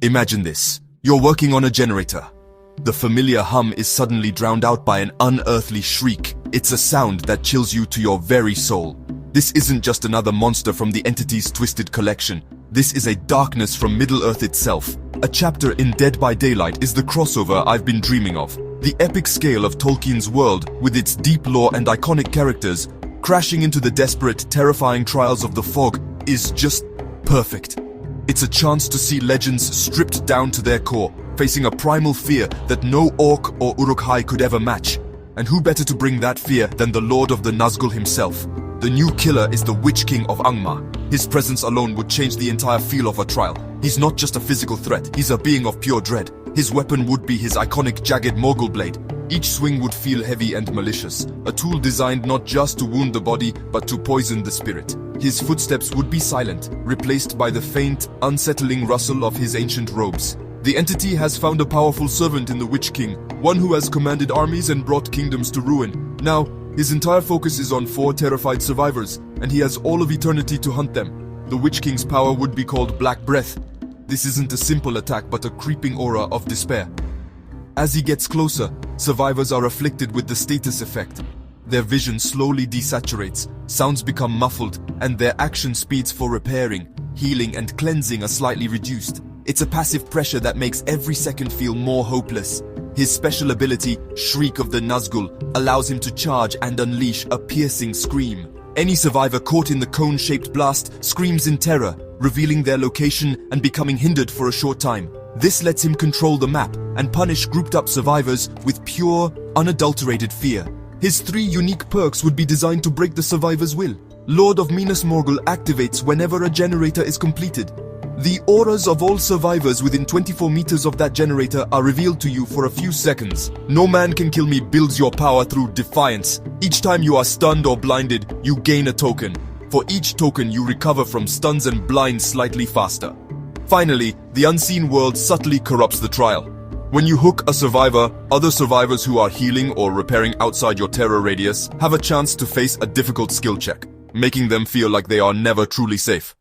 Imagine this. You're working on a generator. The familiar hum is suddenly drowned out by an unearthly shriek. It's a sound that chills you to your very soul. This isn't just another monster from the entity's twisted collection. This is a darkness from Middle-earth itself. A chapter in Dead by Daylight is the crossover I've been dreaming of. The epic scale of Tolkien's world, with its deep lore and iconic characters, crashing into the desperate, terrifying trials of the fog, is just perfect. It's a chance to see legends stripped down to their core, facing a primal fear that no orc or Uruk-hai could ever match. And who better to bring that fear than the Lord of the Nazgul himself? The new killer is the Witch King of Angmar. His presence alone would change the entire feel of a trial. He's not just a physical threat, he's a being of pure dread. His weapon would be his iconic jagged Morgul blade. Each swing would feel heavy and malicious, a tool designed not just to wound the body, but to poison the spirit. His footsteps would be silent, replaced by the faint, unsettling rustle of his ancient robes. The entity has found a powerful servant in the Witch King, one who has commanded armies and brought kingdoms to ruin. Now, his entire focus is on 4 terrified survivors, and he has all of eternity to hunt them. The Witch King's power would be called Black Breath. This isn't a simple attack, but a creeping aura of despair. As he gets closer, survivors are afflicted with the status effect. Their vision slowly desaturates, sounds become muffled, and their action speeds for repairing, healing, and cleansing are slightly reduced. It's a passive pressure that makes every second feel more hopeless. His special ability, Shriek of the Nazgul, allows him to charge and unleash a piercing scream. Any survivor caught in the cone-shaped blast screams in terror, revealing their location and becoming hindered for a short time. This lets him control the map and punish grouped-up survivors with pure, unadulterated fear. His 3 unique perks would be designed to break the survivor's will. Lord of Minas Morgul activates whenever a generator is completed. The auras of all survivors within 24 meters of that generator are revealed to you for a few seconds. No Man Can Kill Me builds your power through defiance. Each time you are stunned or blinded, you gain a token. For each token, you recover from stuns and blinds slightly faster. Finally, the unseen world subtly corrupts the trial. When you hook a survivor, other survivors who are healing or repairing outside your terror radius have a chance to face a difficult skill check, making them feel like they are never truly safe.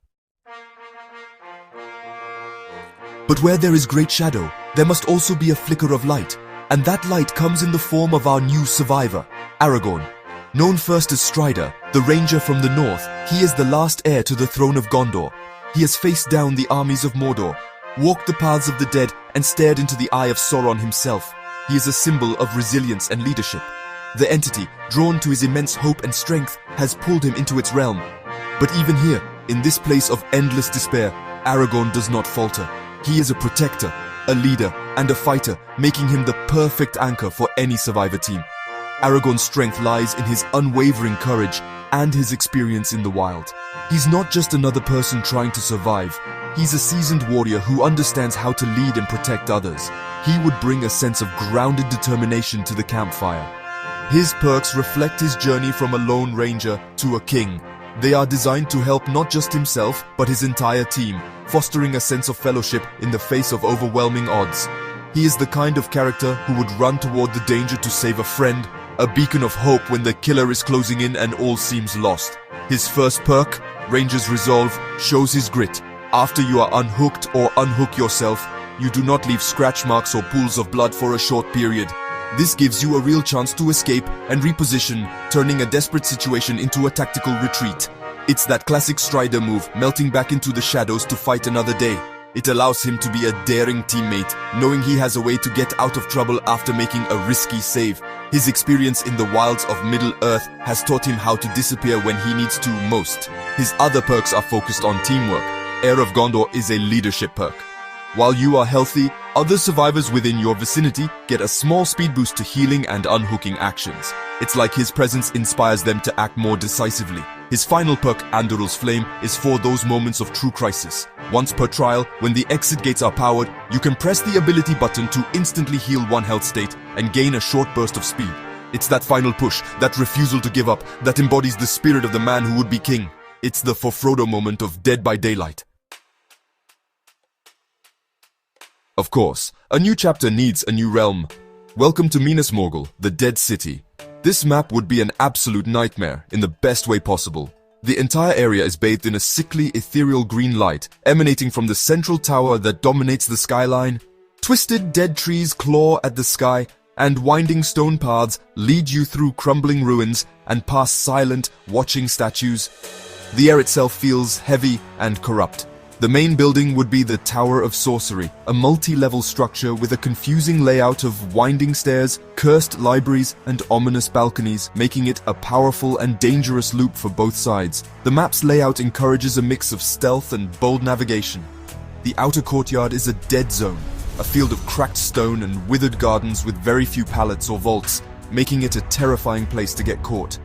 But where there is great shadow, there must also be a flicker of light, and that light comes in the form of our new survivor, Aragorn. Known first as Strider, the ranger from the north, he is the last heir to the throne of Gondor. He has faced down the armies of Mordor, walked the paths of the dead, and stared into the eye of Sauron himself. He is a symbol of resilience and leadership. The entity, drawn to his immense hope and strength, has pulled him into its realm. But even here, in this place of endless despair, Aragorn does not falter. He is a protector, a leader, and a fighter, making him the perfect anchor for any survivor team. Aragorn's strength lies in his unwavering courage and his experience in the wild. He's not just another person trying to survive. He's a seasoned warrior who understands how to lead and protect others. He would bring a sense of grounded determination to the campfire. His perks reflect his journey from a lone ranger to a king. They are designed to help not just himself, but his entire team, fostering a sense of fellowship in the face of overwhelming odds. He is the kind of character who would run toward the danger to save a friend, a beacon of hope when the killer is closing in and all seems lost. His first perk, Ranger's Resolve, shows his grit. After you are unhooked or unhook yourself, you do not leave scratch marks or pools of blood for a short period. This gives you a real chance to escape and reposition, turning a desperate situation into a tactical retreat. It's that classic Strider move, melting back into the shadows to fight another day. It allows him to be a daring teammate, knowing he has a way to get out of trouble after making a risky save. His experience in the wilds of Middle-earth has taught him how to disappear when he needs to most. His other perks are focused on teamwork. Heir of Gondor is a leadership perk. While you are healthy, other survivors within your vicinity get a small speed boost to healing and unhooking actions. It's like his presence inspires them to act more decisively. His final perk, Anduril's Flame, is for those moments of true crisis. Once per trial, when the exit gates are powered, you can press the ability button to instantly heal one health state and gain a short burst of speed. It's that final push, that refusal to give up, that embodies the spirit of the man who would be king. It's the for Frodo moment of Dead by Daylight. Of course, a new chapter needs a new realm. Welcome to Minas Morgul, the Dead City. This map would be an absolute nightmare in the best way possible. The entire area is bathed in a sickly, ethereal green light, emanating from the central tower that dominates the skyline. Twisted dead trees claw at the sky, and winding stone paths lead you through crumbling ruins and past silent, watching statues. The air itself feels heavy and corrupt. The main building would be the Tower of Sorcery, a multi-level structure with a confusing layout of winding stairs, cursed libraries, and ominous balconies, making it a powerful and dangerous loop for both sides. The map's layout encourages a mix of stealth and bold navigation. The outer courtyard is a dead zone, a field of cracked stone and withered gardens with very few pallets or vaults, making it a terrifying place to get caught.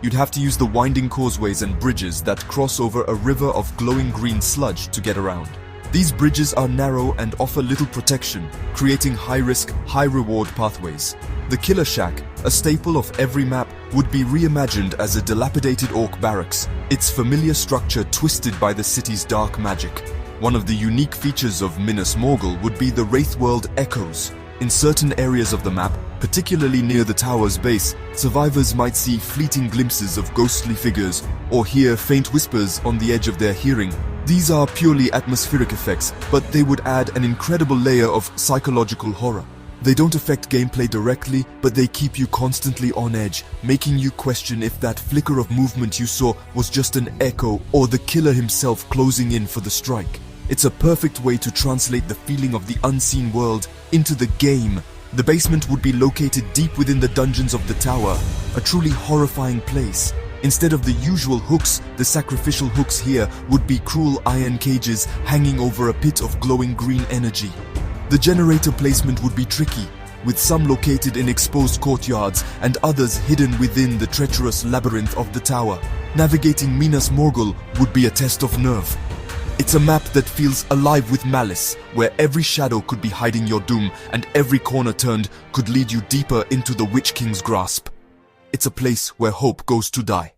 You'd have to use the winding causeways and bridges that cross over a river of glowing green sludge to get around. These bridges are narrow and offer little protection, creating high-risk, high-reward pathways. The Killer Shack, a staple of every map, would be reimagined as a dilapidated orc barracks, its familiar structure twisted by the city's dark magic. One of the unique features of Minas Morgul would be the Wraith World echoes. In certain areas of the map, particularly near the tower's base, survivors might see fleeting glimpses of ghostly figures or hear faint whispers on the edge of their hearing. These are purely atmospheric effects, but they would add an incredible layer of psychological horror. They don't affect gameplay directly, but they keep you constantly on edge, making you question if that flicker of movement you saw was just an echo or the killer himself closing in for the strike. It's a perfect way to translate the feeling of the unseen world into the game. The basement would be located deep within the dungeons of the tower, a truly horrifying place. Instead of the usual hooks, the sacrificial hooks here would be cruel iron cages hanging over a pit of glowing green energy. The generator placement would be tricky, with some located in exposed courtyards and others hidden within the treacherous labyrinth of the tower. Navigating Minas Morgul would be a test of nerve. It's a map that feels alive with malice, where every shadow could be hiding your doom and every corner turned could lead you deeper into the Witch King's grasp. It's a place where hope goes to die.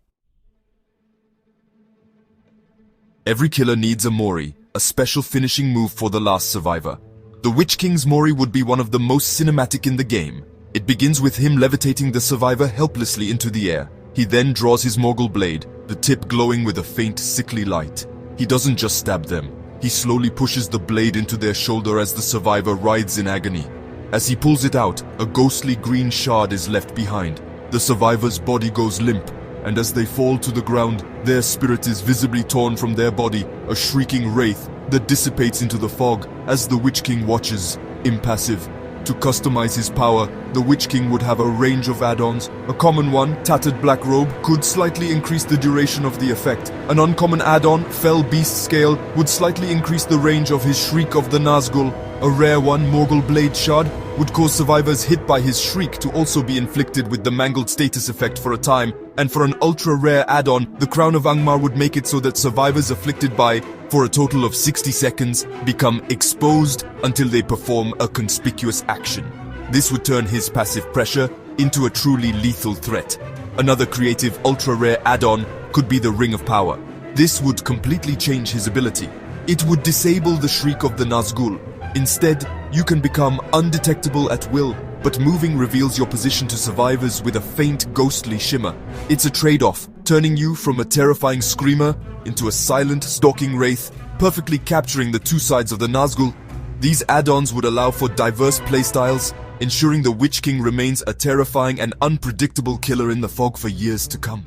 Every killer needs a Mori, a special finishing move for the last survivor. The Witch King's Mori would be one of the most cinematic in the game. It begins with him levitating the survivor helplessly into the air. He then draws his Morgul blade, the tip glowing with a faint, sickly light. He doesn't just stab them. He slowly pushes the blade into their shoulder as the survivor writhes in agony. As he pulls it out, a ghostly green shard is left behind. The survivor's body goes limp, and as they fall to the ground, their spirit is visibly torn from their body, a shrieking wraith that dissipates into the fog as the Witch King watches, impassive. To customize his power, the Witch King would have a range of add-ons. A common one, Tattered Black Robe, could slightly increase the duration of the effect. An uncommon add-on, Fell Beast Scale, would slightly increase the range of his Shriek of the Nazgul. A rare one, Morgul Blade Shard, would cause survivors hit by his shriek to also be inflicted with the mangled status effect for a time. And for an ultra-rare add-on, the Crown of Angmar would make it so that survivors afflicted by, for a total of 60 seconds, become exposed until they perform a conspicuous action. This would turn his passive pressure into a truly lethal threat. Another creative ultra-rare add-on could be the Ring of Power. This would completely change his ability. It would disable the Shriek of the Nazgul. Instead, you can become undetectable at will, but moving reveals your position to survivors with a faint, ghostly shimmer. It's a trade-off, turning you from a terrifying screamer into a silent, stalking wraith, perfectly capturing the two sides of the Nazgul. These add-ons would allow for diverse playstyles, ensuring the Witch King remains a terrifying and unpredictable killer in the fog for years to come.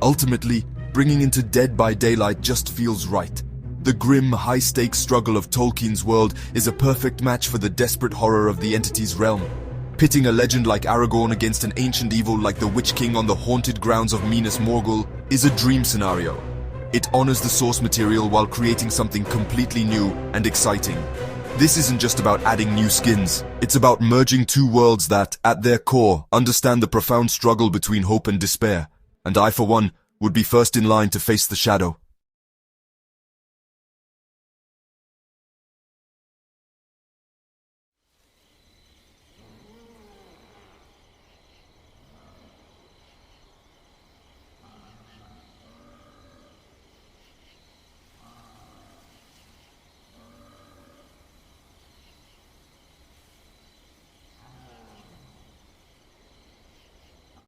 Ultimately, bringing into Dead by Daylight just feels right. The grim, high-stakes struggle of Tolkien's world is a perfect match for the desperate horror of the entity's realm. Pitting a legend like Aragorn against an ancient evil like the Witch King on the haunted grounds of Minas Morgul is a dream scenario. It honors the source material while creating something completely new and exciting. This isn't just about adding new skins. It's about merging two worlds that, at their core, understand the profound struggle between hope and despair. And I, for one, would be first in line to face the shadow.